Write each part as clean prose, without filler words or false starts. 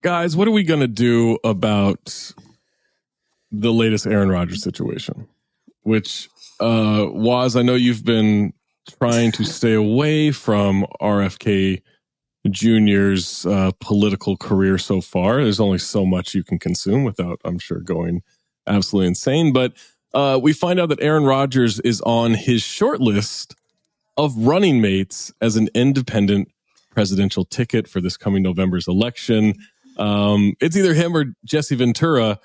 Guys, what are we going to do about the latest Aaron Rodgers situation? Which, Waz, I know you've been trying to stay away from RFK Jr.'s political career so far. There's only so much you can consume without, I'm sure, going absolutely insane. But we find out that Aaron Rodgers is on his short list of running mates as an independent presidential ticket for this coming November's election. It's either him or Jesse Ventura.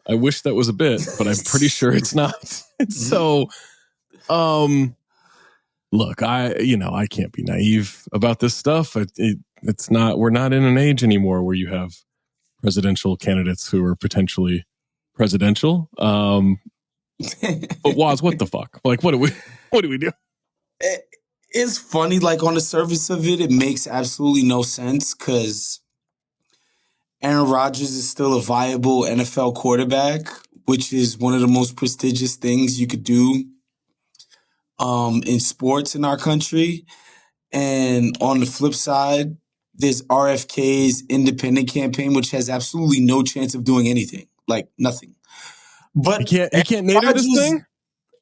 I wish that was a bit, but I'm pretty sure it's not. So, look, I can't be naive about this stuff. It's not. We're not in an age anymore where you have presidential candidates who are potentially presidential. But Waz, what the fuck? Like, what do we do? It's funny. Like on the surface of it, it makes absolutely no sense because Aaron Rodgers is still a viable NFL quarterback, which is one of the most prestigious things you could do in sports in our country. And on the flip side, there's RFK's independent campaign, which has absolutely no chance of doing anything, like nothing. But he can't nadir this thing?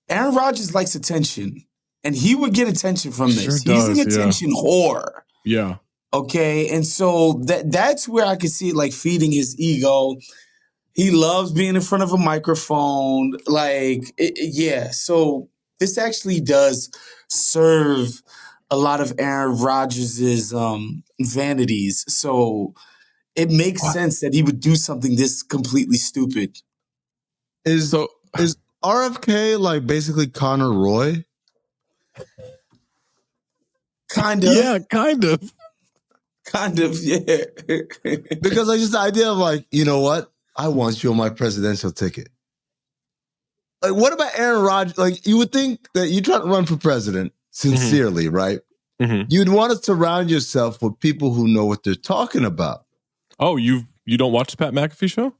Aaron Rodgers likes attention, and he would get attention from this. Sure He's does, an attention whore. Yeah. Okay, and so that's where I could see it, like feeding his ego. He loves being in front of a microphone. Yeah. So this actually does serve a lot of Aaron Rodgers' vanities. So it makes sense that he would do something this completely stupid. Is RFK like basically Connor Roy? Kind of. Yeah, kind of. Kind of, yeah. Because like just the idea of like, you know what? I want you on my presidential ticket. Like, what about Aaron Rodgers? Like, you would think that you try to run for president sincerely, right? Mm-hmm. You'd want to surround yourself with people who know what they're talking about. Oh, you don't watch the Pat McAfee show?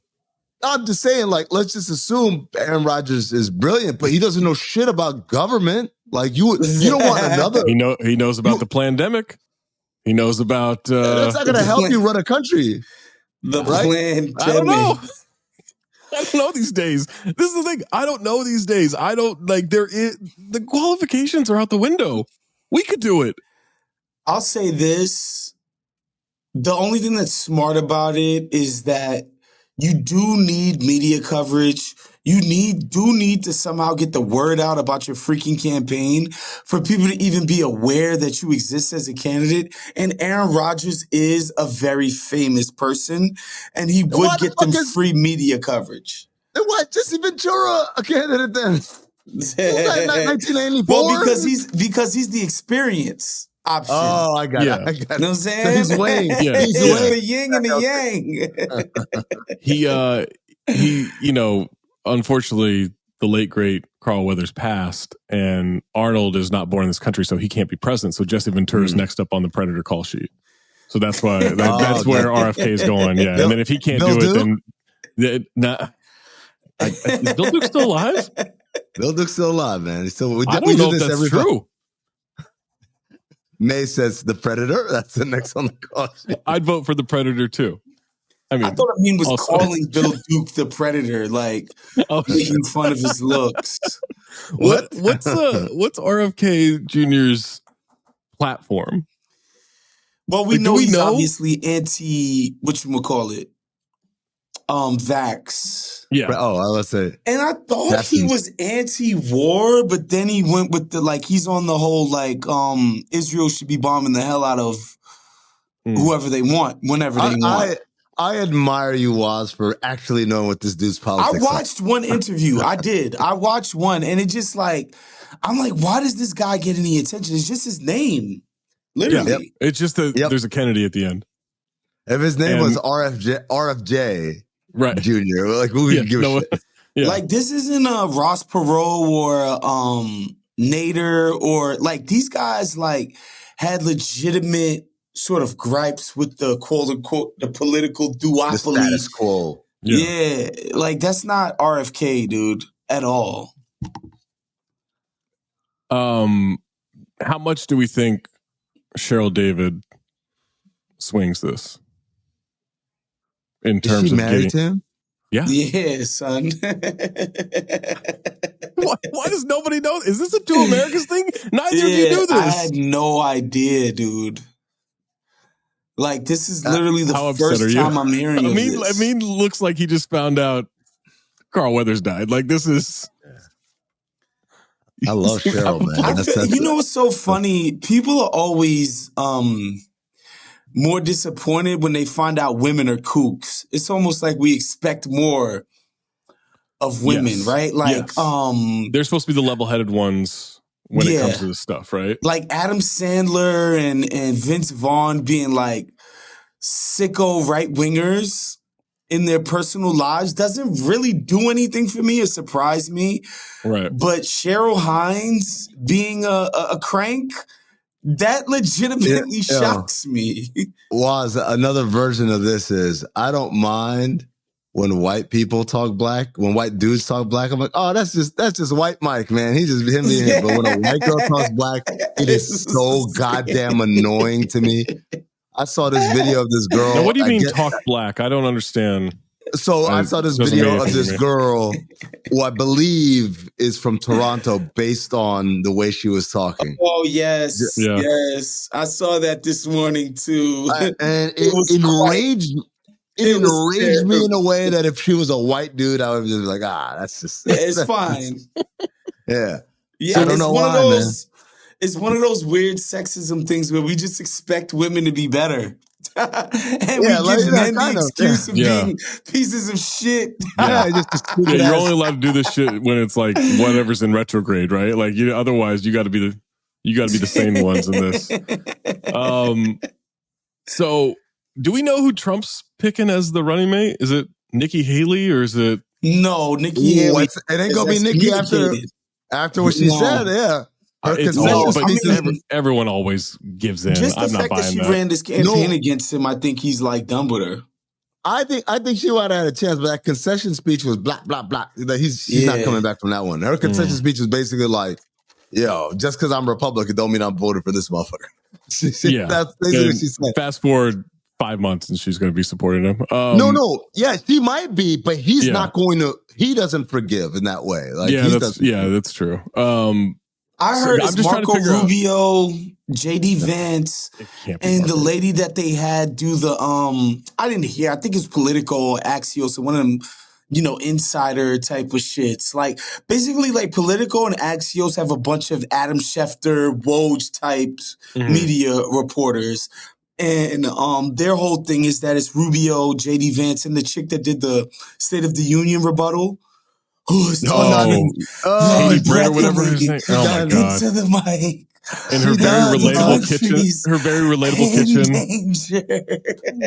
I'm just saying, like, let's just assume Aaron Rodgers is brilliant, but he doesn't know shit about government. Like, you don't want another. He knows about the pandemic. He knows about. That's not going to help you run a country. Pandemic. I don't know. I don't know these days. This is the thing. I don't know these days. I don't like. The qualifications are out the window. We could do it. I'll say this. The only thing that's smart about it is that you do need media coverage. You do need to somehow get the word out about your freaking campaign for people to even be aware that you exist as a candidate. And Aaron Rodgers is a very famous person, and he would get them free media coverage. Then what? Jesse Ventura a candidate then? 1984? Well, because he's the experience option. Oh, I got it. You know what I'm saying? So he's Wayne. Yeah. He's the yin and the yang. He, unfortunately, the late, great Carl Weathers passed, and Arnold is not born in this country, so he can't be president. So Jesse Ventura is next up on the Predator call sheet. So that's why that's where RFK is going. Yeah. And then if he can't do it, then is Bill Duke still alive? Bill Duke's still alive, man. I don't know if that's true. May says the Predator. That's the next on the call sheet. I'd vote for the Predator too. I thought Amin was calling Bill Duke the Predator, like making fun of his looks. What's RFK Jr.'s platform? Well, we know he's obviously anti whatchamacallit, vax. Yeah. Oh, let's say. And I thought he was anti-war, but then he went with he's on the whole Israel should be bombing the hell out of whoever they want, whenever they want. I admire you, Waz, for actually knowing what this dude's politics I watched one interview. I did. I watched one, and it just I'm like, why does this guy get any attention? It's just his name. Literally. Yep. It's just there's a Kennedy at the end. If his name was RFJ right. Jr., like, we can give a shit. Yeah. Like, this isn't a Ross Perot or Nader or, these guys, had legitimate sort of gripes with the quote-unquote, the political duopoly. The status quo. Yeah. That's not RFK, dude, at all. How much do we think Cheryl David swings this? in Is terms she of married getting. to him? Yeah. Yeah, son. Why does nobody know? Is this a Two Americas thing? Neither of you Yeah, do I this. had no idea, dude. Like, this is literally the How upset are first you? time I'm hearing of this. Amin looks like he just found out Carl Weathers died. Like, this is. I love Cheryl, man. You know what's so funny? People are always more disappointed when they find out women are kooks. It's almost like we expect more of women, Yes. right? Like, Yes. They're supposed to be the level-headed ones when it comes to this stuff, right? Like Adam Sandler and Vince Vaughn being like sicko right wingers in their personal lives doesn't really do anything for me or surprise me. Right. But Cheryl Hines being a crank, that legitimately shocks me. Was another version of this is I don't mind when white people talk black, when white dudes talk black. I'm like, oh, that's just white Mike, man. He's just him being him. But when a white girl talks black, it is so goddamn annoying to me. I saw this video of this girl. Now, what do you mean talk black? I don't understand. So I saw this video of this girl who I believe is from Toronto based on the way she was talking. Oh, yes. Yeah. Yes. I saw that this morning too. And it enraged me in a way that if she was a white dude, I would just be like, that's just... It's fine. Yeah. Yeah, so I don't know why, man. It's one of those weird sexism things where we just expect women to be better. And we give men the excuse of being pieces of shit. You're only allowed to do this shit when it's like whatever's in retrograde, right? Like otherwise you got to be the sane ones in this. So do we know who Trump's picking as the running mate? Is it Nikki Haley or is it? No, Nikki Haley. It ain't gonna be Nikki after what she said. Yeah. Everyone always gives in. Just the I'm not fact buying that she ran this campaign against him, I think he's like Dumbledore. I think she might have had a chance, but that concession speech was blah, blah, blah. She's not coming back from that one. Her concession speech was basically like, yo, just because I'm Republican don't mean I'm voting for this motherfucker. That's basically what she said. Fast forward 5 months and she's going to be supporting him. No. Yeah, she might be, but he's not going to, he doesn't forgive in that way. Like, that's true. I heard it's Marco Rubio, JD Vance, and the lady that they had do the I didn't hear. I think it's Politico or Axios or one of them, insider type of shits. Like basically, like Politico and Axios have a bunch of Adam Schefter, Woj types media reporters. And their whole thing is that it's Rubio, JD Vance, and the chick that did the State of the Union rebuttal. Katie Britt or whatever his name. Oh my god! Into the mic. In her very relatable kitchen,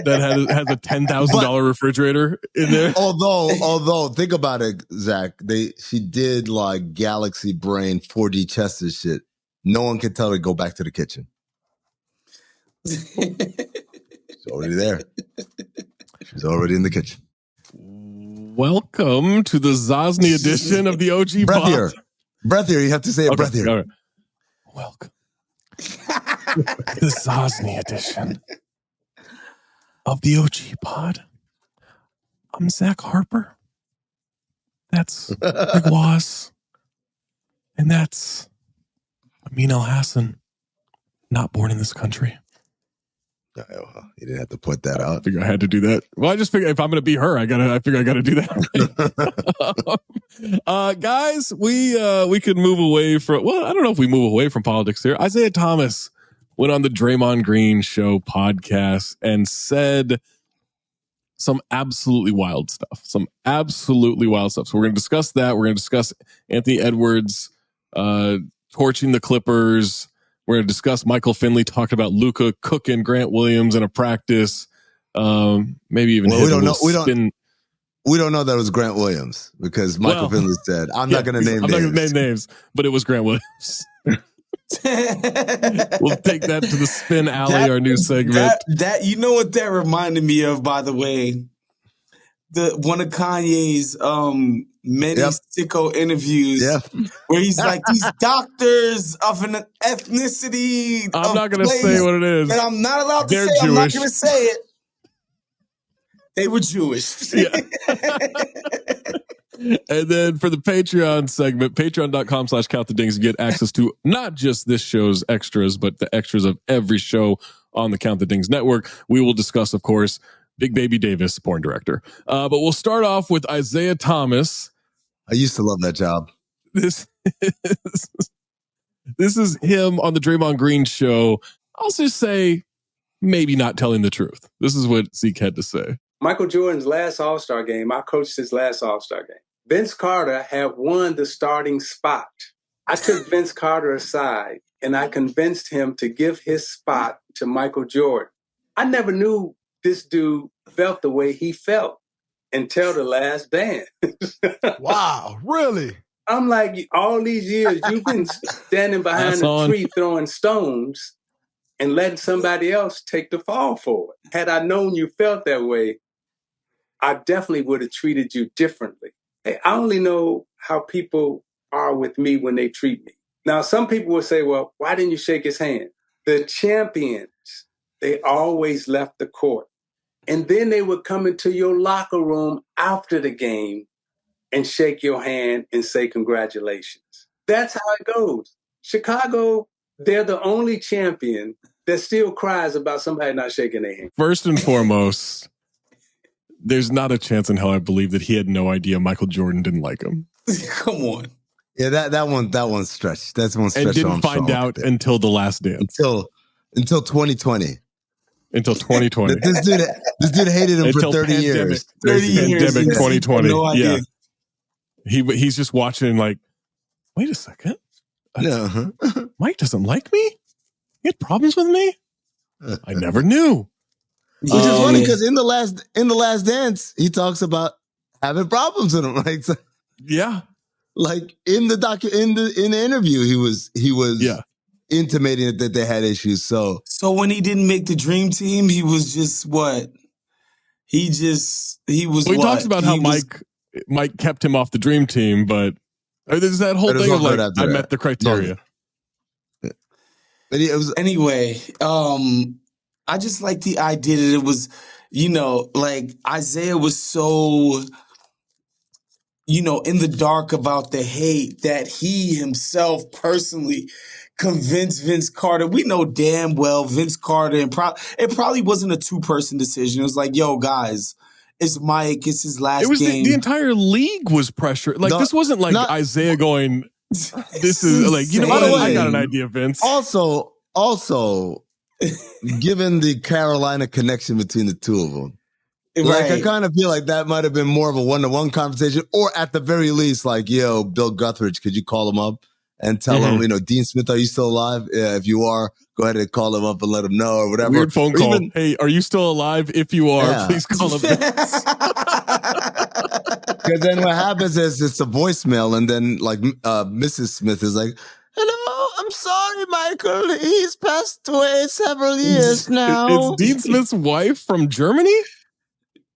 that has a $10,000 refrigerator in there. Although, think about it, Zach. She did like Galaxy Brain 4D Chester shit. No one can tell her to go back to the kitchen. She's already there. She's already in the kitchen. Welcome to the Zosny edition of the OG Pod. Breath here. You have to say it. Breath here. Right. Welcome to the Zosny edition of the OG Pod. I'm Zach Harper. That's Greg Wass. And that's Amin Elhassan, not born in this country. You didn't have to put that out. I figure I had to do that. Well, I just figured if I'm going to be her, I figure I got to do that. Guys, we could move away from. Well, I don't know if we move away from politics here. Isiah Thomas went on the Draymond Green show podcast and said some absolutely wild stuff. So we're going to discuss that. We're going to discuss Anthony Edwards torching the Clippers. We're going to discuss Michael Finley talking about Luka cooking Grant Williams in a practice. Maybe even we don't know that it was Grant Williams because Michael Finley said, I'm not going to name names, but it was Grant Williams. We'll take that to the Spin Alley, our new segment. That you know what that reminded me of, by the way? One of Kanye's many sicko interviews where he's like, these doctors of an ethnicity. I'm not going to say what it is. And I'm not allowed to say Jewish. I'm not going to say it. They were Jewish. Yeah. And then for the Patreon segment, patreon.com/countthedings, you get access to not just this show's extras, but the extras of every show on the Count the Dings network. We will discuss, of course, Big Baby Davis, porn director. But we'll start off with Isiah Thomas. I used to love that job. This is him on the Draymond Green show. I'll just say, maybe not telling the truth. This is what Zeke had to say. Michael Jordan's last All-Star game, I coached his last All-Star game. Vince Carter had won the starting spot. I took Vince Carter aside and I convinced him to give his spot to Michael Jordan. I never knew this dude felt the way he felt until the last dance. Wow, really? I'm like, all these years, you've been standing behind a tree throwing stones and letting somebody else take the fall for it. Had I known you felt that way, I definitely would have treated you differently. Hey, I only know how people are with me when they treat me. Now, some people will say, well, why didn't you shake his hand? The champions, they always left the court. And then they would come into your locker room after the game and shake your hand and say congratulations. That's how it goes. Chicago, they're the only champion that still cries about somebody not shaking their hand. First and foremost, there's not a chance in hell I believe that he had no idea Michael Jordan didn't like him. Come on. Yeah, that one's stretched. That's one stretch. And didn't find out until the last dance. Until 2020. Until 2020. This dude hated him for 30 years. 30 years. Pandemic 2020. No idea. Yeah. He's just watching like, wait a second. Mike doesn't like me? He had problems with me? I never knew. Which is funny because in the last dance, he talks about having problems with him. Like, yeah. Like in the interview, he was intimating that they had issues. So when he didn't make the dream team, he was just what? He talks about how Mike kept him off the dream team, but there's that whole thing of like, I met the criteria. But anyway, I just like the idea that it was, like Isiah was so, in the dark about the hate that he himself personally convinced Vince Carter. We know damn well Vince Carter, and it probably wasn't a two-person decision. It was like, yo, guys, it's Mike. It's his last game. The entire league was pressured. Like, this wasn't like Isiah going, this is like, what? I got an idea, Vince. Also, given the Carolina connection between the two of them, like, I kind of feel like that might have been more of a one-to-one conversation, or at the very least, like, yo, Bill Guthridge, could you call him up and tell him, Dean Smith, are you still alive? Yeah, if you are, go ahead and call him up and let him know, or whatever. Weird phone call. Hey, are you still alive? If you are, please call him. Because then what happens is it's a voicemail, and then like Mrs. Smith is like, hello, I'm sorry, Michael. He's passed away several years now. It's Dean Smith's wife from Germany?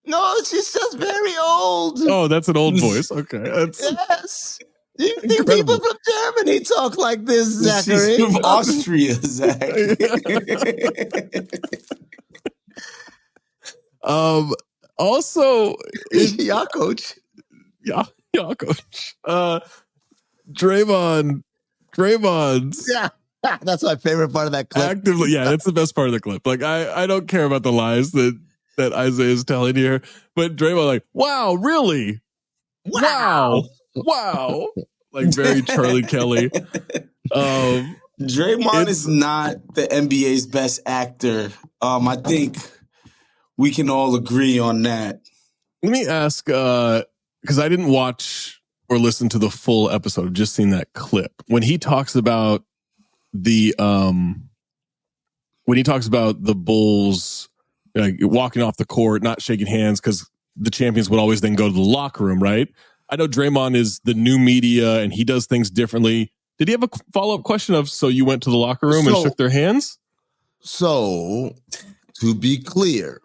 No, she's just very old. Oh, that's an old voice. Okay. Yes. Do you think people from Germany talk like this, Zachary? She's from Austria, Zach. Also, yeah, coach. Yeah, coach. Draymond's. Yeah. That's my favorite part of that clip. Actively, yeah, that's the best part of the clip. Like, I don't care about the lies that Isiah is telling here, but Draymond like, wow, really? Wow. Like very Charlie Kelly. Draymond is not the NBA's best actor. I think we can all agree on that. Let me ask, because I didn't watch or listen to the full episode, I've just seen that clip. When he talks about the Bulls walking off the court, not shaking hands, because the champions would always then go to the locker room, right? I know Draymond is the new media and he does things differently. Did he have a follow-up question of, so you went to the locker room and shook their hands? So, to be clear,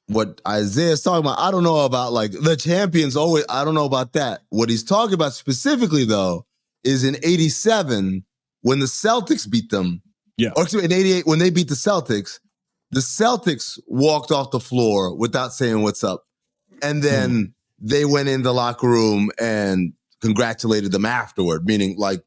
what Isiah is talking about, I don't know about like the champions always, I don't know about that. What he's talking about specifically, though, is in 87, when the Celtics beat them. Yeah. Or excuse me, in 88, when they beat the Celtics, The Celtics walked off the floor without saying what's up. And then they went in the locker room and congratulated them afterward, meaning like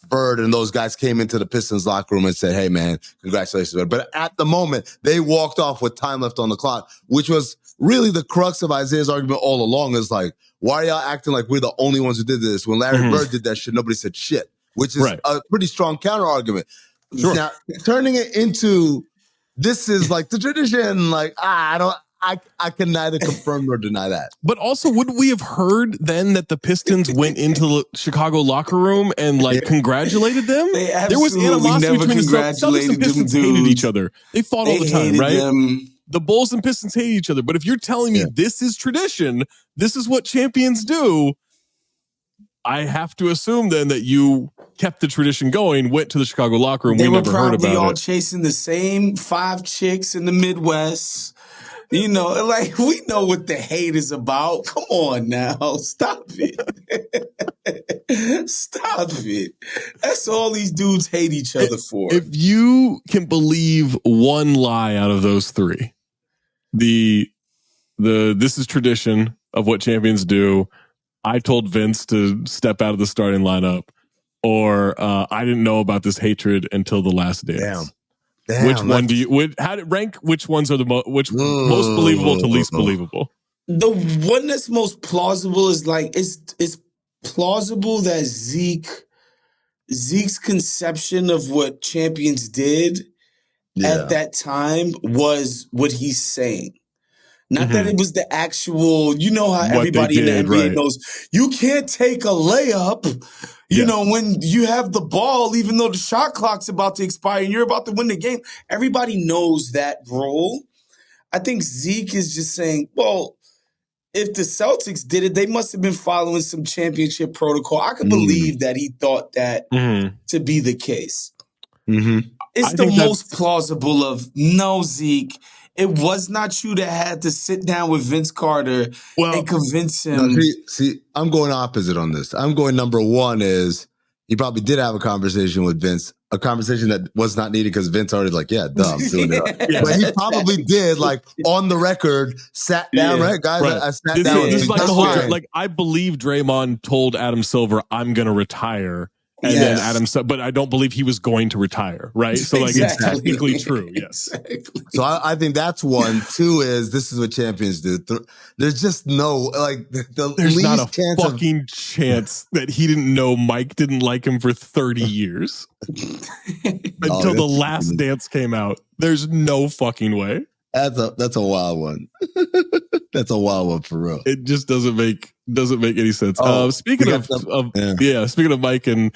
Bird and those guys came into the Pistons locker room and said, hey, man, congratulations. But at the moment, they walked off with time left on the clock, which was really the crux of Isaiah's argument all along is like, why are y'all acting like we're the only ones who did this? When Larry Bird did that shit, nobody said shit, which is a pretty strong counter argument. Sure. Now, turning it into this is like the tradition, like, I can neither confirm nor deny that. But also, wouldn't we have heard then that the Pistons went into the Chicago locker room and like congratulated them? There was animosity between the Celtics and Pistons hated each other. They fought all the time, right? The Bulls and Pistons hate each other. But if you're telling me this is tradition, this is what champions do, I have to assume then that you kept the tradition going, went to the Chicago locker room. We never heard about it. They were probably all chasing the same 5 chicks in the Midwest. You know, like, we know what the hate is about. Come on now. Stop it. Stop it. That's all these dudes hate each other for. If you can believe one lie out of those 3, the this is tradition of what champions do. I told Vince to step out of the starting lineup, or I didn't know about this hatred until the last dance. Damn, which one do you rank? Which ones are the most believable to least believable? The one that's most plausible is like it's plausible that Zeke's conception of what champions did at that time was what he's saying. Not that it was the actual, you know how everybody in the NBA knows you can't take a layup, you know, when you have the ball, even though the shot clock's about to expire and you're about to win the game. Everybody knows that role. I think Zeke is just saying, well, if the Celtics did it, they must have been following some championship protocol. I could believe that he thought that to be the case. It's the most plausible of, no, Zeke, it was not you that had to sit down with Vince Carter and convince him. No, see, I'm going opposite on this. I'm going number one is he probably did have a conversation with Vince, a conversation that was not needed because Vince already like, I'm doing it. But he probably did, like, on the record, sat down, right? Guys, I sat down. This is like the whole time. Like, I believe Draymond told Adam Silver, I'm going to retire. And then but I don't believe he was going to retire, right? So like it's technically true, yes. Exactly. So I think that's one. 2 is this is what champions do. There's just no like there's least not a fucking chance that he didn't know Mike didn't like him for 30 years until the last dance came out. There's no fucking way. That's a wild one. That's a wild one for real. It just doesn't make any sense. Speaking of Mike and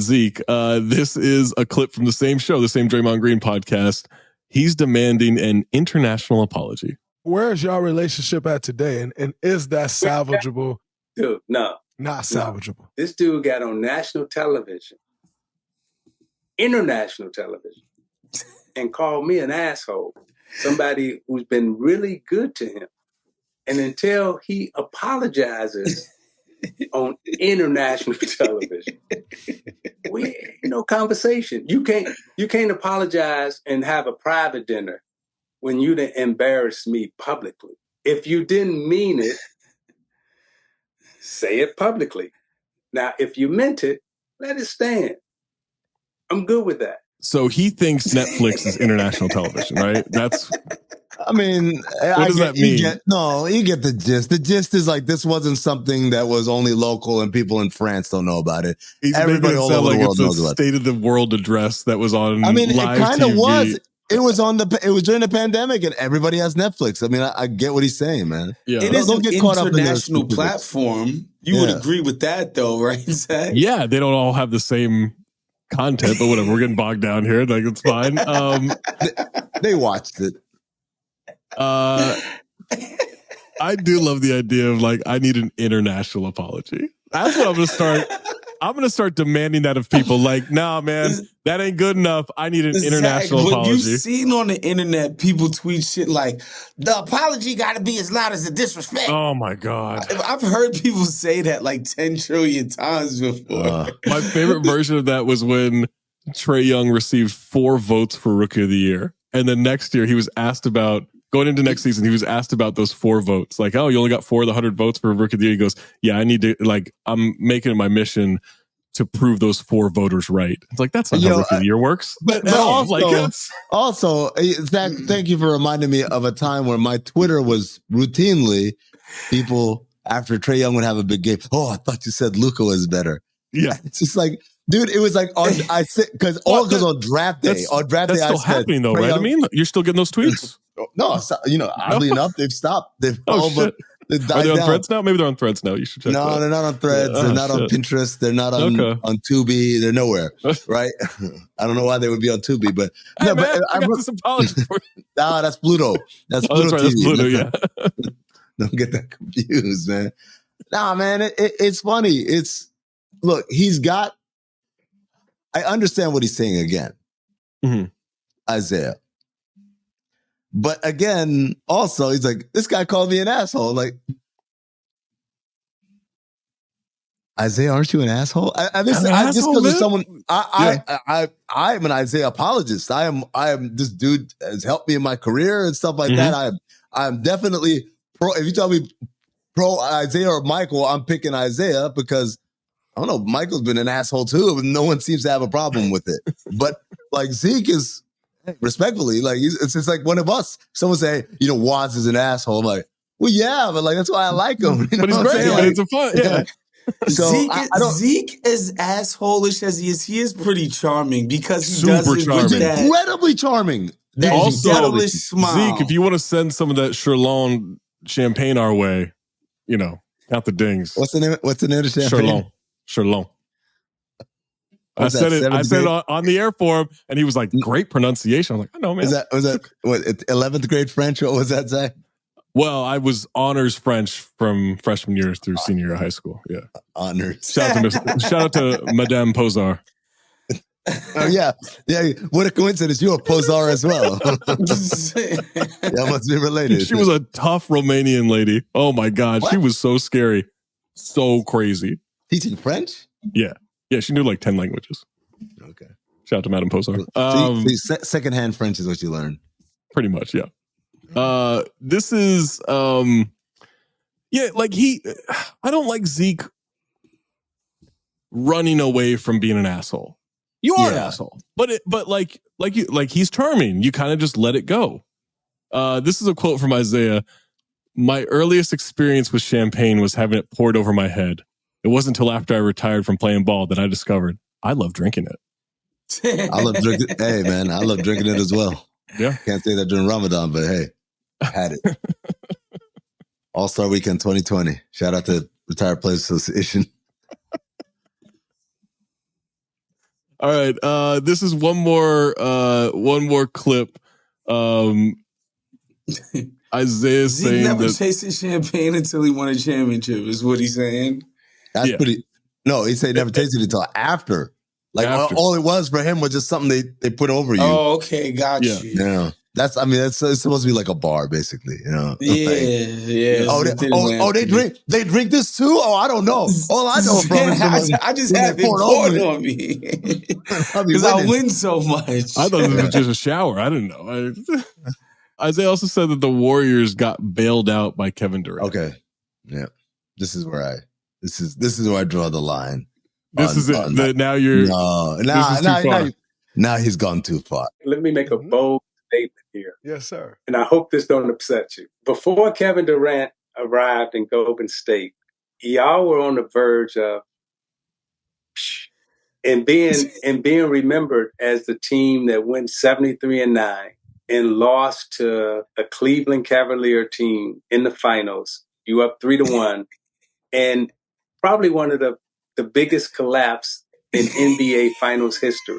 Zeke, this is a clip from the same show, the same Draymond Green podcast. He's demanding an international apology. Where's your relationship at today? And is that salvageable? Dude, no. Not salvageable. No. This dude got on national television, international television, and called me an asshole. Somebody who's been really good to him. And until he apologizes on international television, no conversation. You can't apologize and have a private dinner when you didn't embarrass me publicly. If you didn't mean it, say it publicly. Now, if you meant it, let it stand. I'm good with that. So he thinks Netflix is international television, right? I mean, what does that mean? You get the gist. The gist is like this wasn't something that was only local and people in France don't know about it. Everybody all over the world knows about it. State of the world address that was on. I mean, live it kind of TV. was. It was during the pandemic, and everybody has Netflix. I mean, I get what he's saying, man. Yeah. It is an international platform. You would agree with that, though, right, Zach? Yeah, they don't all have the same content, but whatever. We're getting bogged down here. Like, it's fine. They watched it. I do love the idea of like, I need an international apology. That's what I'm going to start. I'm going to start demanding that of people. Like, nah, man, that ain't good enough. I need an international apology. You've seen on the internet, people tweet shit like, the apology got to be as loud as the disrespect. Oh, my God. I've heard people say that like 10 trillion times before. My favorite version of that was when Trae Young received 4 votes for Rookie of the Year. And then next year, he was asked about, going into next season, he was asked about those 4 votes. Like, oh, you only got 4 of the 100 votes for Rookie of the Year. He goes, yeah, I need to, like, I'm making it my mission to prove those 4 voters right. It's like, that's not how Rookie of the Year works. But also, Zach, thank you for reminding me of a time where my Twitter was routinely people after Trae Young would have a big game. Oh, I thought you said Luka was better. Yeah. It's just like, dude, it was like on on draft day. On draft day, that's still happening though, right? I mean, you're still getting those tweets. No, oddly enough, they've stopped. They've Are they on Threads now? Maybe they're on Threads now. You should check. No, they're not on Threads. They're not on Pinterest. They're not on Tubi. They're nowhere, right? I don't know why they would be on Tubi, but hey, man, I got this apology for you. No, that's Pluto. That's Pluto TV. That's Pluto, yeah. Don't get that confused, man. Nah, man, it's funny. Look, I understand what he's saying again, Isiah. But again, also, he's like, this guy called me an asshole. Like, Isiah, aren't you an asshole? I'm an Isiah apologist. I am this dude has helped me in my career and stuff like that. I'm definitely pro. If you tell me pro Isiah or Michael, I'm picking Isiah because I don't know, Michael's been an asshole too, but no one seems to have a problem with it. But like Zeke is, respectfully, like it's just like one of us. Someone say, Waz is an asshole. I'm like, well, yeah, but like that's why I like him. But he's great. Like, it's a fun, yeah. So Zeke is asshole-ish as he is. He is pretty charming because he does incredibly charming. That also, devilish smile. Zeke, if you want to send some of that Chirlon champagne our way, count the dings. What's the name of the champagne? Chirlon. I said it on the air for him, and he was like, great pronunciation. I'm like, I know, man. Was that what, 11th grade French? What was that, Zach? Well, I was honors French from freshman year through senior year of high school. Yeah. Honors. Shout out to Madame Posar. Oh, yeah. Yeah. What a coincidence. You're a Posar as well. That must be related. She was a tough Romanian lady. Oh, my God. What? She was so scary. So crazy. Teaching French? Yeah. Yeah, she knew like 10 languages. Okay. Shout out to Madame Posar. Secondhand French is what you learn. Pretty much, yeah. This is, I don't like Zeke running away from being an asshole. You are an asshole, but he's charming. You kind of just let it go. This is a quote from Isiah. My earliest experience with champagne was having it poured over my head. It wasn't until after I retired from playing ball that I discovered I love drinking it. I love drinking. Hey, man, I love drinking it as well. Yeah. Can't say that during Ramadan, but hey, I had it. All-Star Weekend 2020. Shout out to Retired Players Association. All right. This is one more clip. Isiah saying never tasted champagne until he won a championship is what he's saying. That's pretty. No, he said never tasted it until after. Like all it was for him was just something they put over you. Oh, okay, got you. Yeah, it's supposed to be like a bar, basically. Yeah, they drink this too. Oh, I don't know. All I know from it, I just have it poured on me because I win so much. I thought it was just a shower. I didn't know. Isiah also said that the Warriors got bailed out by Kevin Durant. Okay, yeah, this is where I draw the line. This is it. Now he's gone too far. Let me make a bold statement here. Yes, sir. And I hope this don't upset you. Before Kevin Durant arrived in Golden State, y'all were on the verge of and being remembered as the team that went 73-9 and lost to a Cleveland Cavalier team in the finals. You up 3-1, and probably one of the biggest collapse in NBA Finals history.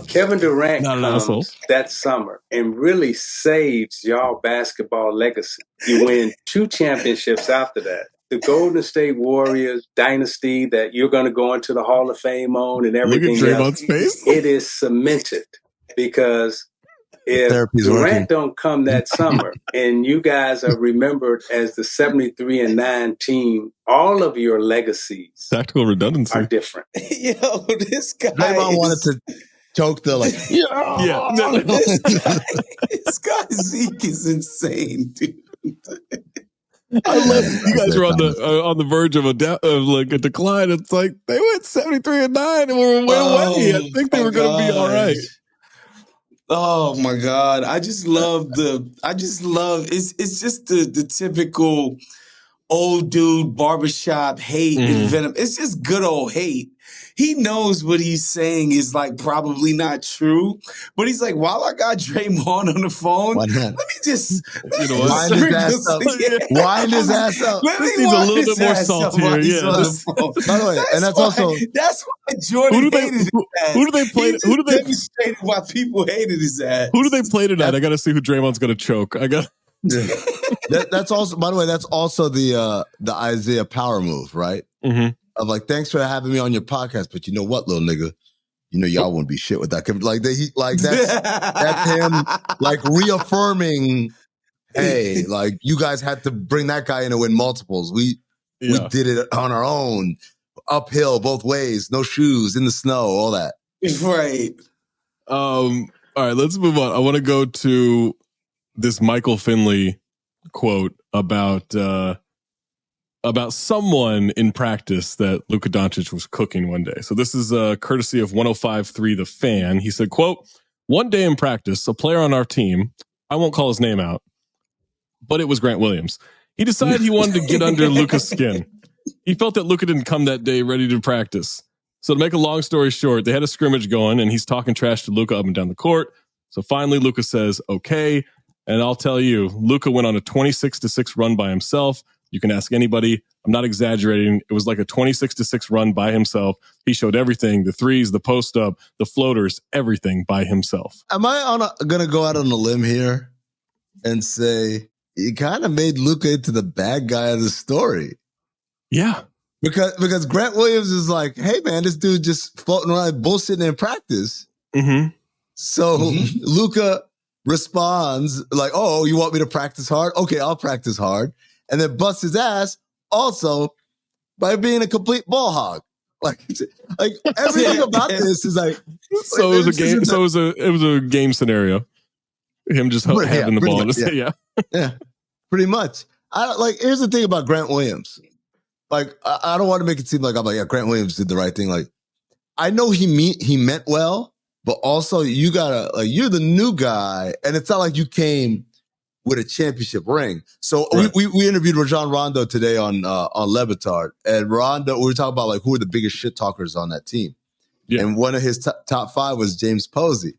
Kevin Durant comes that summer and really saves y'all basketball legacy. You win 2 championships after that. The Golden State Warriors dynasty that you're going to go into the Hall of Fame on and everything Look at Draymond's face. It is cemented because if Durant don't come that summer and you guys are remembered as the 73-9 team, all of your legacies tactical redundancy are different. Yo, this guy Draymond wanted to Choke the like. Yeah. This guy Zeke is insane, dude. I love you guys are on the verge of a decline. It's like they went 73-9 and were way away. I think they were going to be all right. Oh my God. I just love it's just the typical old dude barbershop hate and venom. It's just good old hate. He knows what he's saying is like probably not true, but he's like, while I got Draymond on the phone, let me just wind his ass up. Wind his ass up. Let me He's a little bit more saltier. By the way, and that's why Jordan hated his ass. Who do they play? Who do they demonstrated why people hated his ass? Who do they play tonight? I got to see who Draymond's going to choke. That's also, by the way, that's also the Isiah power move, right? Mm-hmm. Of like, thanks for having me on your podcast, but you know what, little nigga, y'all wouldn't be shit with that. That's him like reaffirming, hey, like you guys had to bring that guy in to win multiples. We did it on our own, uphill both ways, no shoes, in the snow, all that. Right. All right, let's move on. I want to go to this Michael Finley quote about someone in practice that Luca Doncic was cooking one day. So this is courtesy of 105.3 The Fan. He said, quote, "One day in practice, a player on our team, I won't call his name out, but it was Grant Williams. He decided he wanted to get under Luka's skin. He felt that Luka didn't come that day ready to practice. So to make a long story short, they had a scrimmage going and he's talking trash to Luka up and down the court. So finally Luka says, okay. And I'll tell you, Luka went on a 26-6 run by himself. You can ask anybody. I'm not exaggerating. It was like a 26-6 run by himself. He showed everything, the threes, the post up, the floaters, everything by himself." Am I going to go out on a limb here and say he kind of made Luka into the bad guy of the story? Yeah. Because Grant Williams is like, hey, man, this dude just floating around bullshitting in practice. Mm-hmm. So Luka responds like, oh, you want me to practice hard? Okay, I'll practice hard. And then busts his ass also by being a complete ball hog. Like everything about this is like. So it was a game. So it was a game scenario. Him just having the ball. Much, yeah, pretty much. Here's the thing about Grant Williams. Like, I don't want to make it seem like I'm like, yeah, Grant Williams did the right thing. Like, I know he meant well, but also you gotta you're the new guy, and it's not like you came with a championship ring. So right. we interviewed Rajon Rondo today on Levitard, and Rondo, we were talking about like who are the biggest shit talkers on that team. Yeah. And one of his top five was James Posey.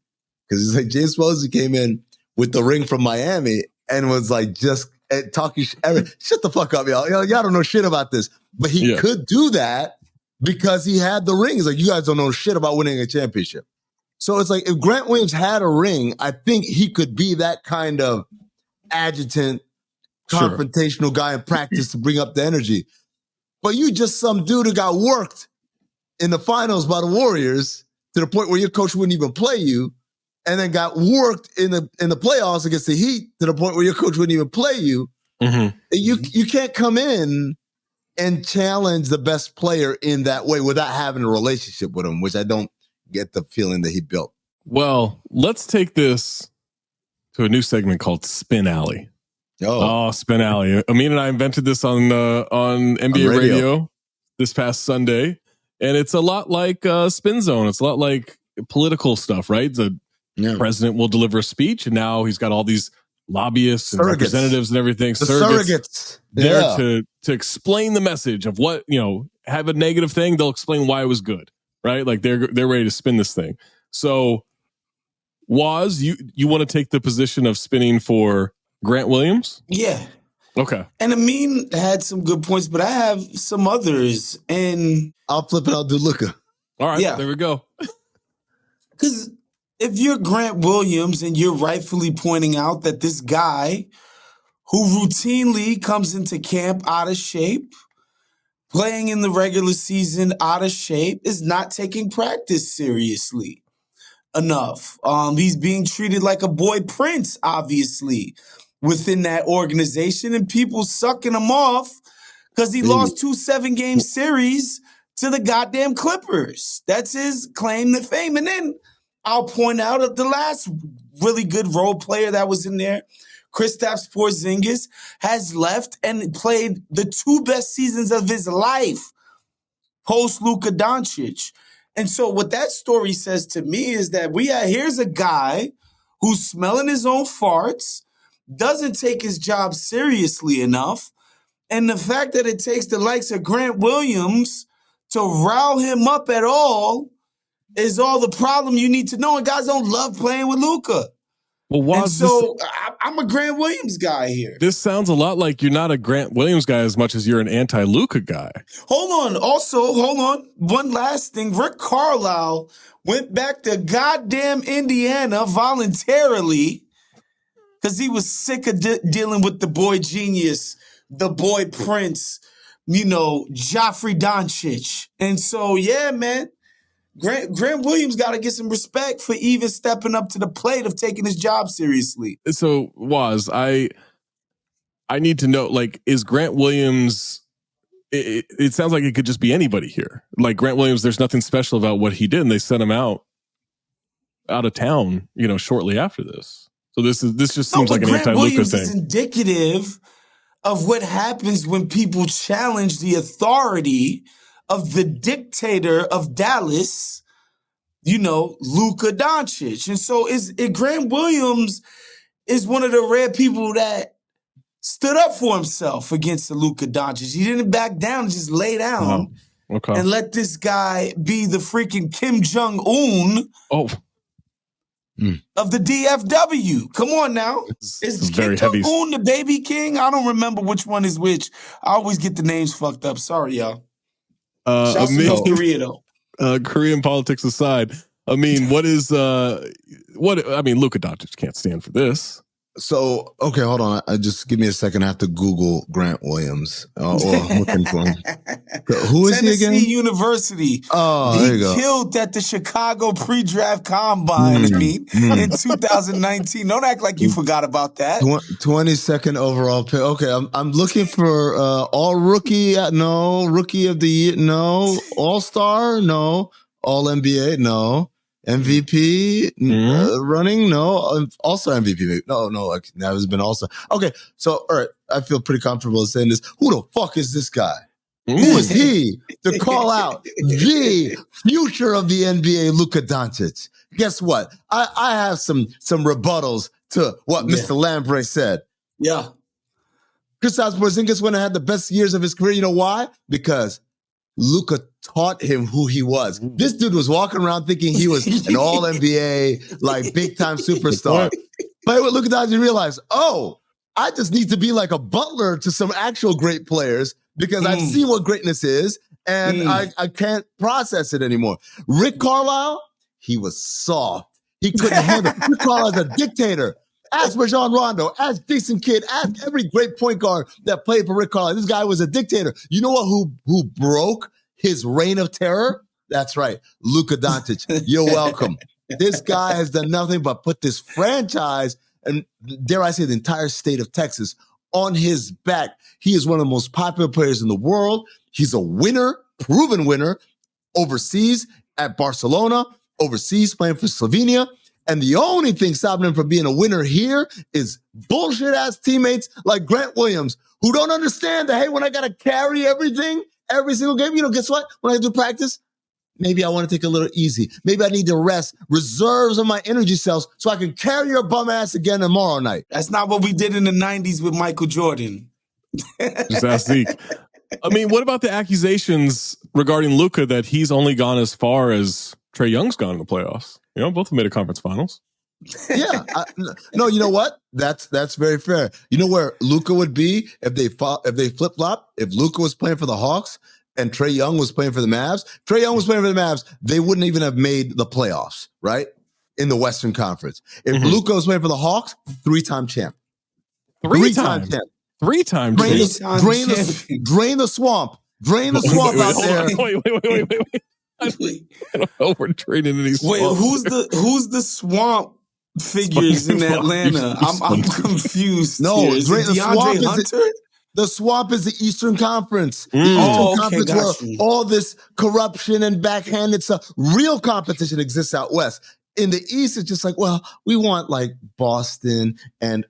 Because he's like, James Posey came in with the ring from Miami and was like just talking shit the fuck up, y'all. Y'all don't know shit about this. But he could do that because he had the ring. He's like, you guys don't know shit about winning a championship. So it's like, if Grant Williams had a ring, I think he could be that kind of adjutant, confrontational guy in practice to bring up the energy. But you just some dude who got worked in the finals by the Warriors to the point where your coach wouldn't even play you, and then got worked in the playoffs against the Heat to the point where your coach wouldn't even play you. Mm-hmm. You can't come in and challenge the best player in that way without having a relationship with him, which I don't get the feeling that he built. Well, let's take this to a new segment called Spin Alley. Oh, Spin Alley. Amin and I invented this on NBA radio this past Sunday, and it's a lot like Spin Zone. It's a lot like political stuff, right? The president will deliver a speech, and now he's got all these lobbyists and representatives and everything. The surrogates. There to explain the message of what, have a negative thing, they'll explain why it was good, right? Like they're ready to spin this thing. So, Woz, you want to take the position of spinning for Grant Williams? Yeah. Okay. And Amin had some good points, but I have some others. And I'll flip it. I'll do Luka. All right. Yeah. There we go. Because if you're Grant Williams and you're rightfully pointing out that this guy who routinely comes into camp out of shape, playing in the regular season out of shape, is not taking practice seriously enough. He's being treated like a boy prince, obviously, within that organization, and people sucking him off because he lost 2 7-game series to the goddamn Clippers. That's his claim to fame. And then I'll point out of the last really good role player that was in there, Kristaps Porzingis, has left and played the 2 best seasons of his life post Luka Doncic. And so what that story says to me is that here's a guy who's smelling his own farts, doesn't take his job seriously enough, and the fact that it takes the likes of Grant Williams to rile him up at all is all the problem you need to know. And guys don't love playing with Luka. Well, I'm a Grant Williams guy here. This sounds a lot like you're not a Grant Williams guy as much as you're an anti-Luka guy. Hold on. One last thing. Rick Carlisle went back to goddamn Indiana voluntarily because he was sick of dealing with the boy genius, the boy Prince, Joffrey Doncic. And so, yeah, man. Grant Williams got to get some respect for even stepping up to the plate of taking his job seriously. So, Waz, I need to know, like, is Grant Williams, it sounds like it could just be anybody here. Like, Grant Williams, there's nothing special about what he did, and they sent him out of town, shortly after this. So this just seems like an anti-Luka thing. Is indicative of what happens when people challenge the authority of the dictator of Dallas, Luca Doncic. And so Grant Williams is one of the rare people that stood up for himself against the Luca Doncic. He didn't back down, just lay down and let this guy be the freaking Kim Jong-un of the DFW. Come on now. Is Kim Jong-un the baby king? I don't remember which one is which. I always get the names fucked up. Sorry, y'all. Korea, though. Korean politics aside, Luka Doncic can't stand for this. So, okay, hold on. Just give me a second. I have to Google Grant Williams. Or looking for him. Who is Tennessee he again? University. Oh, there you go. He killed at the Chicago pre-draft combine in 2019. Don't act like you forgot about that. 22nd overall pick. Okay, I'm looking for all rookie. No. Rookie of the year. No. All-star. No. All NBA. No. MVP running? No. Also MVP. No. That has been also. Okay. So, all right. I feel pretty comfortable saying this. Who the fuck is this guy? Who is he to call out the future of the NBA, Luka Doncic? Guess what? I have some rebuttals to what Mr. Lambre said. Yeah. Kristaps Porzingis went and had the best years of his career. You know why? Because Luka taught him who he was. This dude was walking around thinking he was an all-NBA, like big-time superstar. But with Luka Doncic, he realized, I just need to be like a butler to some actual great players because I've seen what greatness is, and I can't process it anymore. Rick Carlisle, he was soft. He couldn't handle it. Rick Carlisle's a dictator. Ask Rajon Rondo, ask Jason Kidd, ask every great point guard that played for Rick Carlisle. This guy was a dictator. You know what? Who broke his reign of terror? That's right, Luka Doncic. You're welcome. This guy has done nothing but put this franchise and, dare I say, the entire state of Texas on his back. He is one of the most popular players in the world. He's a winner, proven winner, overseas at Barcelona, overseas playing for Slovenia. And the only thing stopping him from being a winner here is bullshit-ass teammates like Grant Williams, who don't understand that, hey, when I got to carry everything, every single game, guess what? When I do practice, maybe I want to take a little easy. Maybe I need to rest reserves of my energy cells so I can carry your bum ass again tomorrow night. That's not what we did in the 90s with Michael Jordan. Just ask Zeke. What about the accusations regarding Luka that he's only gone as far as Trae Young's gone in the playoffs? Both have made a conference finals. Yeah. No, you know what? That's very fair. You know where Luka would be if they flip-flop? If Luka was playing for the Hawks and Trae Young was playing for the Mavs, they wouldn't even have made the playoffs, right? In the Western Conference. If Luka was playing for the Hawks, 3-time champ. Three-time champ. Drain the swamp. Drain the swamp out there. Wait. I don't know we're trading in these swamps. Wait, who's the swamp figures in Atlanta? I'm confused. No, the swamp is the Eastern Conference. The Eastern Conference where all this corruption and backhanded stuff. Real competition exists out west. in the East, it's just like, well, we want like Boston and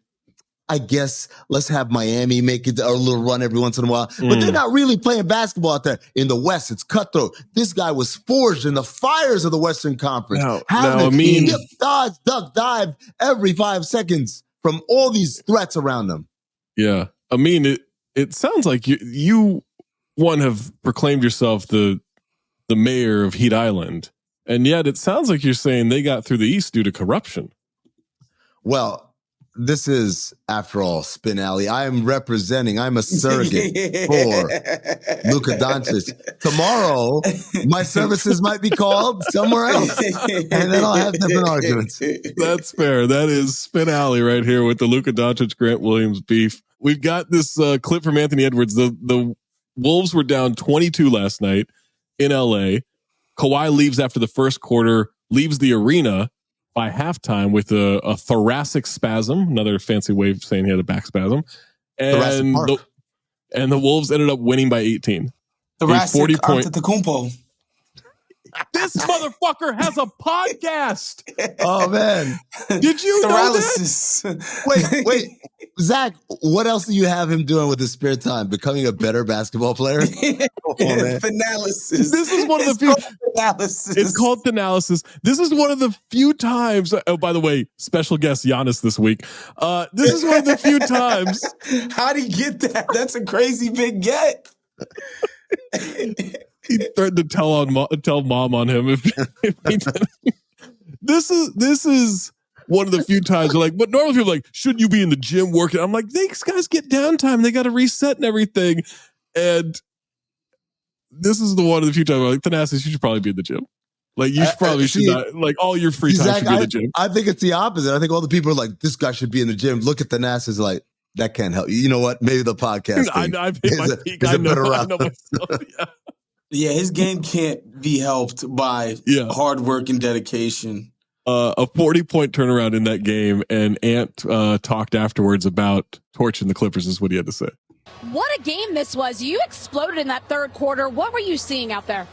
I guess let's have Miami make it a little run every once in a while. But they're not really playing basketball out there. In the West, it's cutthroat. This guy was forged in the fires of the Western Conference. He dodge, duck, dive every 5 seconds from all these threats around him. Yeah. I mean, it sounds like you have proclaimed yourself the mayor of Heat Island. And yet it sounds like you're saying they got through the East due to corruption. Well, this is, after all, Spin Alley. I'm a surrogate for Luca Doncic. Tomorrow, my services might be called somewhere else, and then I'll have different arguments. That's fair. That is Spin Alley right here with the Luka Doncic, Grant Williams beef. We've got this clip from Anthony Edwards. The Wolves were down 22 last night in LA. Kawhi leaves after the first quarter, leaves the arena by halftime with a thoracic spasm, another fancy way of saying he had a back spasm. And the Wolves ended up winning by 18. Thoracic Antetokounmpo. This motherfucker has a podcast. Oh, man. Did you know that? Wait. Zach, what else do you have him doing with his spare time? Becoming a better basketball player? Thanalysis. This is one of the few. It's called Thanalysis. This is one of the few times. Oh, by the way, special guest Giannis this week. This is one of the few times. How'd he get that? That's a crazy big get. He threatened to tell mom on him if he did. This is one of the few times they're like, but normally people are like, shouldn't you be in the gym working? I'm like, these guys get downtime. They got to reset and everything. And this is the one of the few times I'm like, Thanasis, you should probably be in the gym. Like, you should not, like, all your free time should be in the gym. I think it's the opposite. I think all the people are like, this guy should be in the gym. Look at Thanasis like, that can't help you. You know what? Maybe the podcast I've hit my peak. I know myself. Yeah. Yeah, his game can't be helped by hard work and dedication. A 40-point turnaround in that game, and Ant talked afterwards about torching the Clippers is what he had to say. What a game this was. You exploded in that third quarter. What were you seeing out there?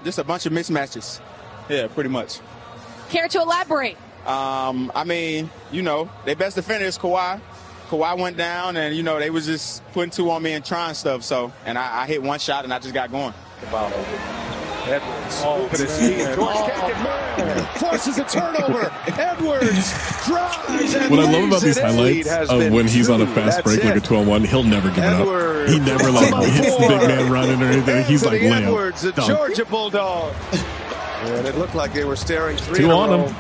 Just a bunch of mismatches. Yeah, pretty much. Care to elaborate? I mean, their best defender is Kawhi. Kawhi went down, and, they was just putting two on me and trying stuff. So, and I hit one shot, and I just got going. Edwards. Forces a turnover. Edwards drives. What I love about these highlights of when he's on a fast break, like a 2-on-1, he'll never give it up. He never hits the big man running or anything. He's like, layup. Edwards, the Georgia Bulldog. And it looked like they were staring 3 2 on him.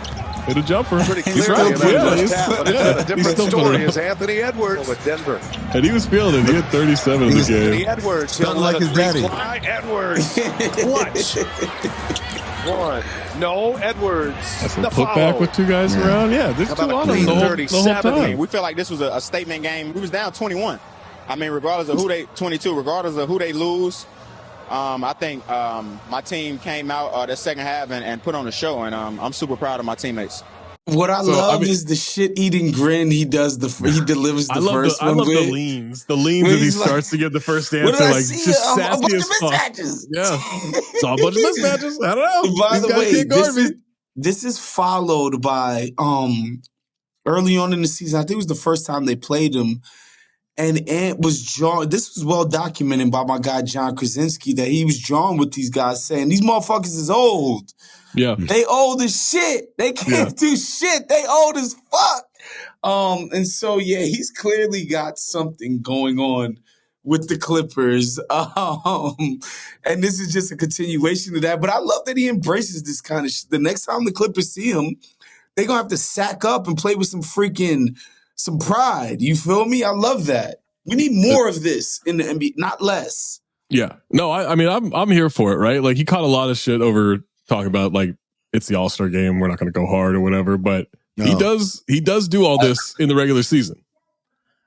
Hit a jumper. He's right. A different story is Anthony Edwards with Denver. And he was feeling it. He had 37 in the game. Anthony Edwards. Sounded like his daddy. Edwards. Clutch. One. No, Edwards. That's a putback with two guys around. Yeah, there's 2 on him the whole time. We felt like this was a statement game. We was down 21. I mean, regardless of who they 22, regardless of who they lose, I think my team came out the second half and put on a show, and I'm super proud of my teammates. What I love is the shit-eating grin he does. He delivers the first one. I love the leans. The leans as he starts to get the first answer, like just sassy as fuck. Yeah, it's all a bunch of mismatches. I don't know. By the way, this is followed by early on in the season. I think it was the first time they played him. And Ant was drawn. This was well documented by my guy John Krasinski that he was drawn with these guys saying these motherfuckers is old. Yeah, they old as shit. They can't do shit. They old as fuck. And so he's clearly got something going on with the Clippers. And this is just a continuation of that. But I love that he embraces this kind of shit. The next time the Clippers see him, they're gonna have to sack up and play with some pride. You feel me? I love that. We need more of this in the NBA, not less. Yeah. No, I mean, I'm here for it, right? Like, he caught a lot of shit over talking about, like, it's the All-Star game. We're not going to go hard or whatever. But he does do all this in the regular season.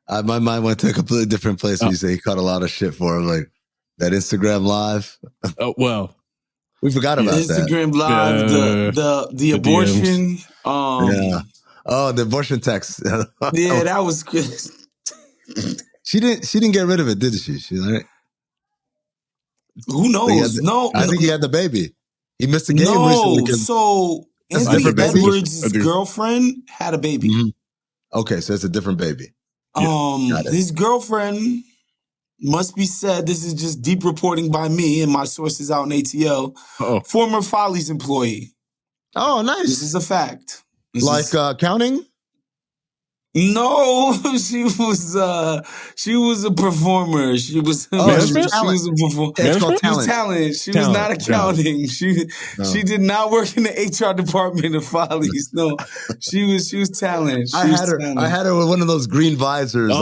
My mind went to a completely different place when you say he caught a lot of shit for him. Like, that Instagram Live. Oh, well. We forgot about Instagram Live, the abortion. Oh, the abortion text. Yeah, that was good. She didn't get rid of it, did she? Who knows? I think he had the baby. He missed the game recently. So Anthony Edwards' girlfriend had a baby. Mm-hmm. Okay, so it's a different baby. His girlfriend, must be said, this is just deep reporting by me and my sources out in ATL, former Follies employee. Oh, nice. This is a fact. Counting? No, she was a performer. She was a performer. It's called talent. Talent. She was not accounting. She did not work in the HR department of Follies. No, she was talent. I had her with one of those green visors.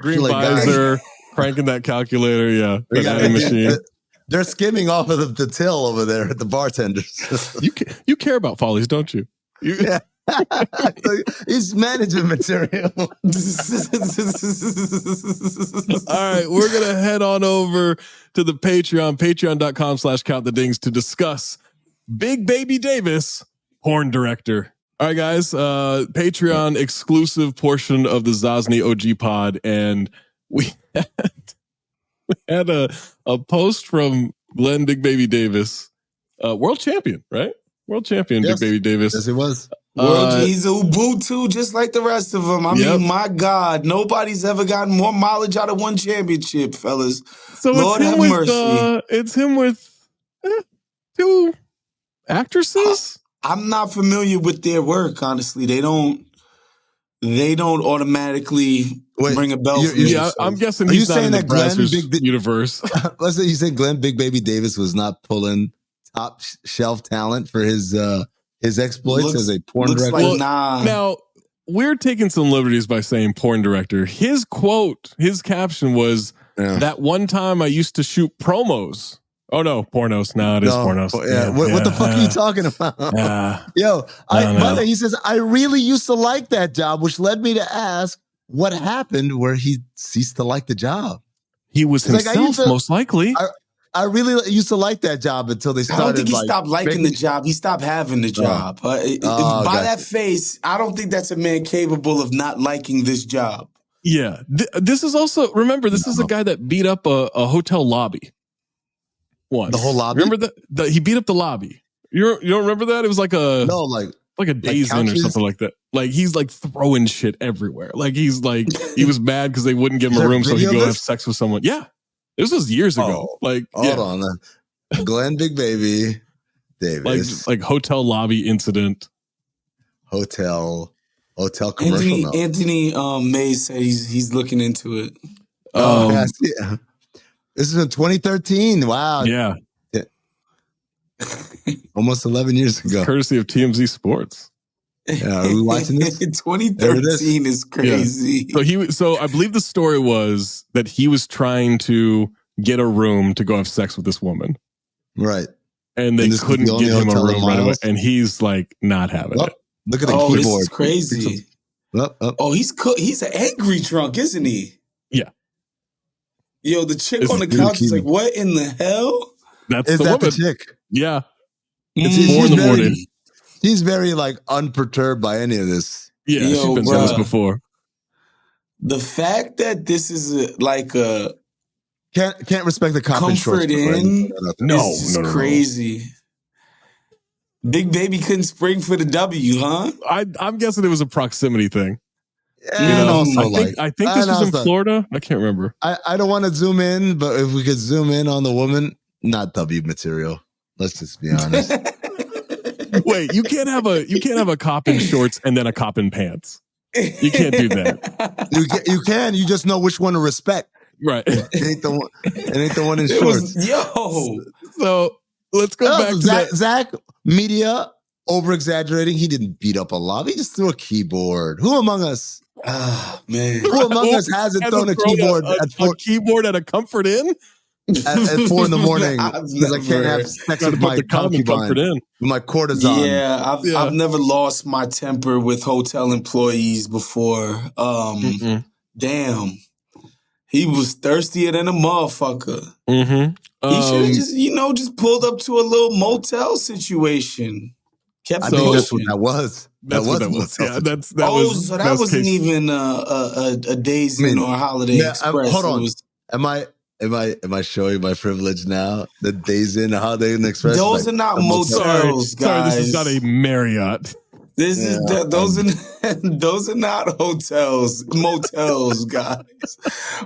Green visor, cranking that calculator. Yeah, that machine. They're skimming off of the till over there at the bartenders. You care about Follies, don't you? Yeah. It's management material. All right, we're going to head on over to the patreon.com/countthedings to discuss Big Baby Davis, porn director. All right, guys, Patreon exclusive portion of the Zosny OG pod. And we had a post from Glen Big Baby Davis, world champion, right? World champion, yes. Big Baby Davis. Yes, it was. He's a Ubuntu just like the rest of them. I mean, my God, nobody's ever gotten more mileage out of one championship, fellas. So Lord have mercy. It's him with two actresses. I'm not familiar with their work, honestly. They don't automatically bring a bell for me. Yeah, I'm guessing he's not in the Brazzers universe. Let's say you say Glen Big Baby Davis was not pulling top shelf talent for his exploits as a porn director. Like, nah. Now, we're taking some liberties by saying porn director. His quote, his caption was, that one time I used to shoot promos. Oh, no, pornos. No, it is pornos. What the fuck are you talking about? By the way, he says, I really used to like that job, which led me to ask what happened where he ceased to like the job. He was himself, most likely. I really used to like that job until they started. I don't think he stopped liking the job. He stopped having the job. By that face, I don't think that's a man capable of not liking this job. Yeah. This is also, remember, this is a guy that beat up a hotel lobby once. The whole lobby? Remember that? He beat up the lobby. You don't remember that? It was like a Days Inn or something like that. Like he's like throwing shit everywhere. Like he was mad because they wouldn't give him a room so he'd go have sex with someone. Yeah. This was years ago. Hold on. Glen Big Baby Davis. Like hotel lobby incident. Hotel commercial. Anthony Mays said he's looking into it. This is in 2013. Wow. Yeah. Almost 11 years ago. Courtesy of TMZ Sports. Yeah, are we watching this? 2013 is crazy. Yeah. So I believe the story was that he was trying to get a room to go have sex with this woman. Right. And they couldn't give him a room right away. And he's like not having it. Look at the keyboard. This is crazy. He's an angry drunk, isn't he? Yeah. Yo, the chick on the couch is like, what in the hell? That's the chick? Yeah. It's 4 in the morning. He's very unperturbed by any of this. Yeah, she's been through this before. The fact that this is can't respect the comfort in is crazy. Big Baby couldn't spring for the W, huh? I'm guessing it was a proximity thing. And also, I think this was in Florida. I can't remember. I don't want to zoom in, but if we could zoom in on the woman, not W material. Let's just be honest. Wait, you can't have a cop in shorts and then a cop in pants. You can't do that. You can. You just know which one to respect. Right. It ain't the one in shorts. So let's go back to Zach. Media over exaggerating. He didn't beat up a lobby. He just threw a keyboard. Who among us? Ah, man. Who among us hasn't thrown a keyboard a keyboard at a Comfort Inn? At 4 in the morning because I can't have sex with my concubine, with my courtesan. Yeah, I've never lost my temper with hotel employees before. Damn, he was thirstier than a motherfucker. Mm-hmm. He should have just pulled up to a little motel situation. I think that's what that was. That was. Yeah, that wasn't even a Days Inn or a Holiday Express. Hold on. Am I showing my privilege now? The Days Inn, Holiday Inn Express. Those are not motels, guys. This is not a Marriott. Those are not hotels, motels, guys.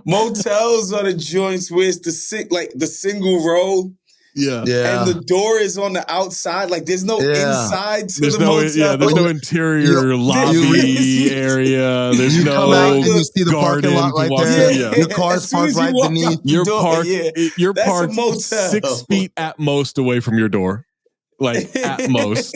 Motels are the joints where it's the single row. Yeah. And the door is on the outside. Like there's no inside to the motel. Yeah, there's no interior lobby area. There's you no come out and you see the garden parking lot right there. Yeah. Your car's parked right beneath. You're parked 6 feet at most away from your door. Like at most.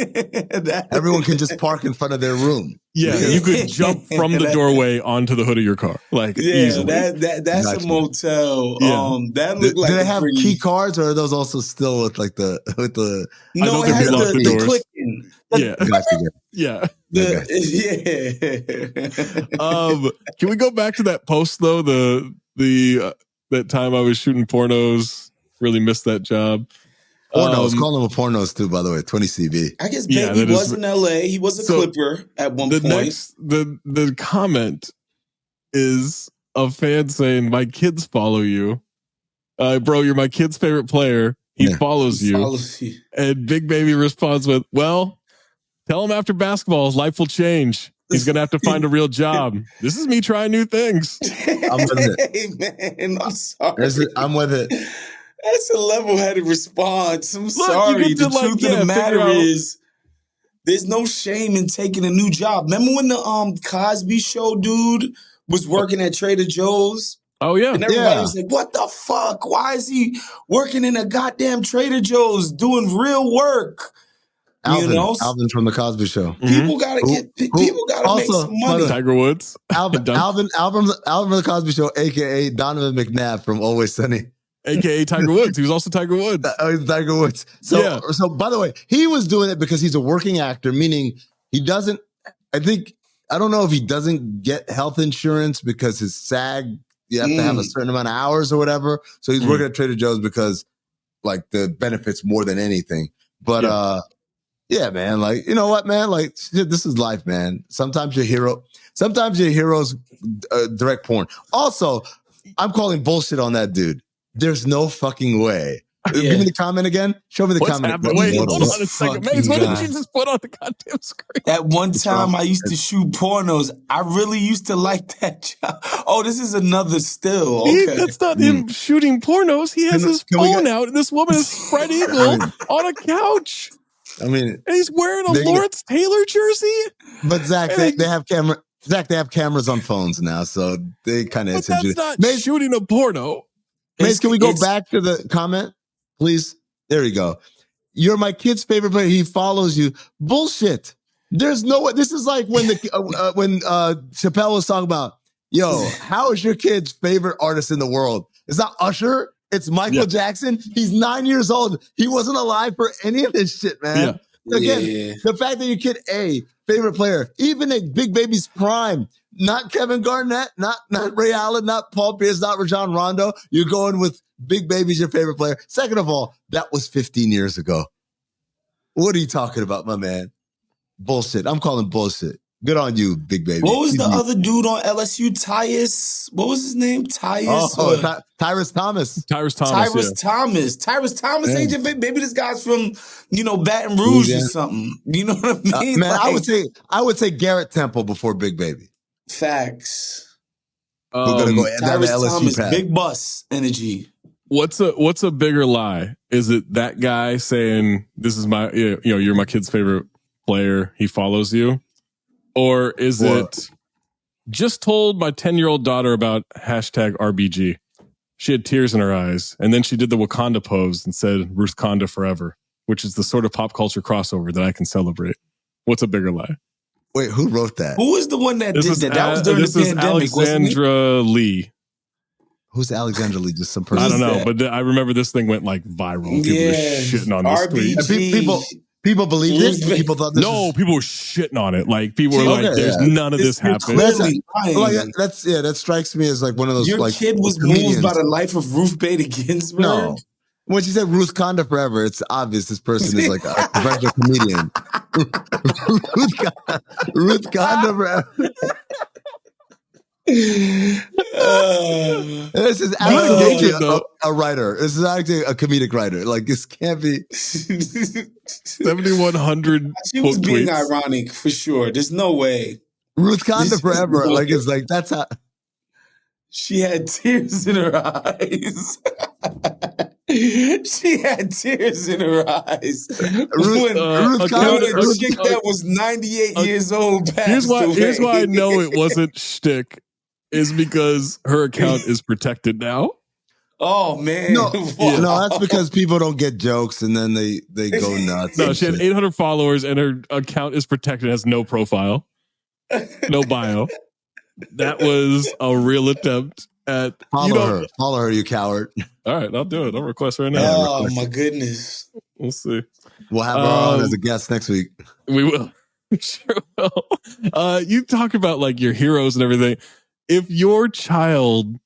Everyone can just park in front of their room. Yeah, you could jump from the doorway onto the hood of your car. Like easily. That's a motel. Yeah. That looked like do they have key cards, or are those also still with the No, it has the clicking. Yeah. Yeah. Can we go back to that post though? That time I was shooting pornos, really missed that job. Pornos, call him a pornos too, by the way. 20 CB. I guess Baby was in LA. He was a Clipper at one point. The comment is a fan saying, "My kids follow you, bro. You're my kid's favorite player. He follows you." And Big Baby responds with, "Well, tell him after basketball, his life will change. He's gonna have to find a real job. This is me trying new things." I'm with it. Hey man, I'm sorry. I'm with it. That's a level-headed response. I'm sorry. The truth of the matter is, there's no shame in taking a new job. Remember when the Cosby Show dude was working at Trader Joe's? Oh, yeah. And everybody was like, what the fuck? Why is he working in a goddamn Trader Joe's doing real work? Alvin from the Cosby Show. People gotta make some money. Tiger Woods. Alvin from the Cosby Show, aka Donovan McNabb from Always Sunny. AKA Tiger Woods. He was also Tiger Woods. He's Tiger Woods. So by the way, he was doing it because he's a working actor, meaning he doesn't, I don't know if he doesn't get health insurance because his SAG, you have to have a certain amount of hours or whatever. So he's working at Trader Joe's because like the benefits more than anything. But yeah, man, like, you know what, man? Like, this is life, man. Sometimes your heroes direct porn. Also, I'm calling bullshit on that dude. There's no fucking way. Give me the comment again. Show me the comment. Wait, hold on a second. Mace, what did you just put on the goddamn screen? At one time, I used to shoot pornos. I really used to like that job. Oh, this is another still. Okay. That's not him shooting pornos. He has his phone out, and this woman is spread eagle on a couch. I mean, and he's wearing a Lawrence Taylor jersey. But Zach, they have camera. Zach, they have cameras on phones now, so they kind of. But that's not shooting a porno. Mace, can we go back to the comment, please? There you go. You're my kid's favorite player. He follows you. Bullshit. There's no way. This is like when Chappelle was talking about, yo, how is your kid's favorite artist in the world? It's not Usher. It's Michael Jackson. He's 9 years old. He wasn't alive for any of this shit, man. Again, the fact that your kid, favorite player, even at Big Baby's prime, not Kevin Garnett, not Ray Allen, not Paul Pierce, not Rajon Rondo. You're going with Big Baby's your favorite player. Second of all, that was 15 years ago. What are you talking about, my man? Bullshit. I'm calling bullshit. Good on you, Big Baby. What was the other dude on LSU? Tyus? What was his name? Tyus? Tyrus Thomas. Tyrus Thomas. Ain't maybe this guy's from, Baton Rouge or something. You know what I mean? Man, I would say Garrett Temple before Big Baby. Facts. We're gonna go down the LSU Thomas, path. big bus energy. What's a bigger lie? Is it that guy saying this is my you're my kid's favorite player, he follows you? Or is it just told my 10-year-old daughter about #RBG? She had tears in her eyes, and then she did the Wakanda pose and said Ruth Conda forever, which is the sort of pop culture crossover that I can celebrate. What's a bigger lie? Wait, who wrote that? Who was the one that did that? That was during the pandemic, Alexandra Lee. Who's Alexandra Lee? Just some person? I don't know, but I remember this thing went like viral. People were shitting on this tweet. People believed it. People thought this. No, people were shitting on it. Like people were like, "There's none of this happening." That strikes me as like one of those. Your kid was moved by the life of Ruth Bader Ginsburg. No, when she said Ruth Conda forever, it's obvious this person is like a professional comedian. Ruth Conda forever. This is actually a writer. This is actually a comedic writer. Like, this can't be 7,100. She was being tweets. ironic for sure. There's no way. Ruth Conda forever. Like, it's like, that's how. She had tears in her eyes. She had tears in her eyes. Ruth Conda, a chick that was 98 years old passed away. Here's why I know it wasn't shtick, is because her account is protected now. Oh, man. No, that's because people don't get jokes and then they go nuts. No, she had 800 followers and her account is protected, has no profile, no bio. That was a real attempt at Follow her, you coward. All right, I'll do it. I'll request her now. Oh, my goodness. We'll see. We'll have her on as a guest next week. We will. Sure will. You talk about like your heroes and everything. If your child,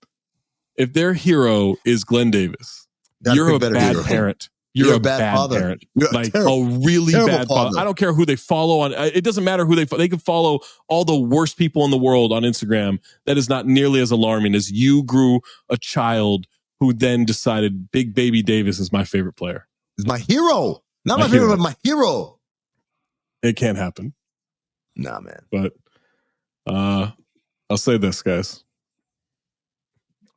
if their hero is Glen Davis, you're a bad parent. You're a bad father. Parent. You're like a really bad father. I don't care who they follow on. It doesn't matter who they can follow all the worst people in the world on Instagram. That is not nearly as alarming as you grew a child who then decided Big Baby Davis is my favorite player. Is my hero. Not my favorite, but my hero. It can't happen. Nah, man. But I'll say this, guys.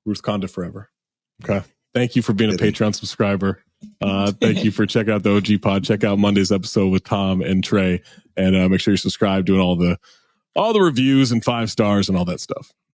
Ruth Conda forever. Okay. Thank you for being a Patreon subscriber. Thank you for checking out the OG pod. Check out Monday's episode with Tom and Trey, and make sure you subscribe, doing all the reviews and 5 stars and all that stuff.